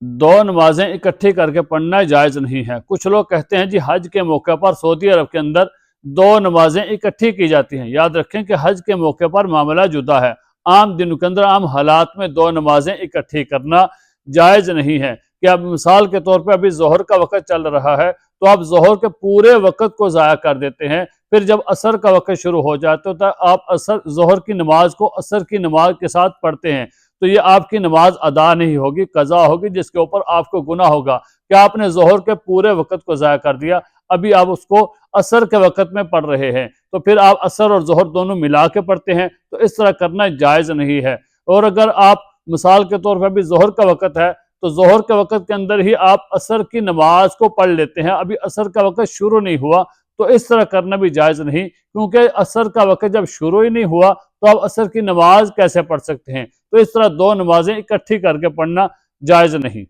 दो नमाजें इकट्ठी करके पढ़ना जायज़ नहीं है। कुछ लोग कहते हैं जी हज के मौके पर सऊदी अरब के अंदर दो नमाजें इकट्ठी की जाती हैं। याद रखें कि हज के मौके पर मामला जुदा है। आम दिनों के अंदर आम हालात में दो नमाजें इकट्ठी करना जायज़ नहीं है। कि अब मिसाल के तौर पर अभी ज़ोहर का वक़्त चल रहा है तो आप ज़ोहर के पूरे वक़्त को ज़ाया कर देते हैं, फिर जब असर का वक़्त शुरू हो जाता है तो आप असर ज़ोहर की नमाज को असर की नमाज के साथ पढ़ते हैं, तो ये आपकी नमाज अदा नहीं होगी, कज़ा होगी, जिसके ऊपर आपको गुनाह होगा कि आपने ज़ोहर के पूरे वक़्त को ज़ाया कर दिया। अभी आप उसको असर के वक़्त में पढ़ रहे हैं, तो फिर आप असर और ज़ोहर दोनों मिला के पढ़ते हैं, तो इस तरह करना जायज़ नहीं है। और अगर आप मिसाल के तौर पर अभी ज़ोहर का वक़्त है तो ज़ोहर के वक़्त के अंदर ही आप असर की नमाज को पढ़ लेते हैं, अभी असर का वक़्त शुरू नहीं हुआ, तो इस तरह करना भी जायज़ नहीं, क्योंकि असर का वक़्त जब शुरू ही नहीं हुआ तो आप असर की नमाज कैसे पढ़ सकते हैं। तो इस तरह दो नमाजें इकट्ठी करके पढ़ना जायज़ नहीं।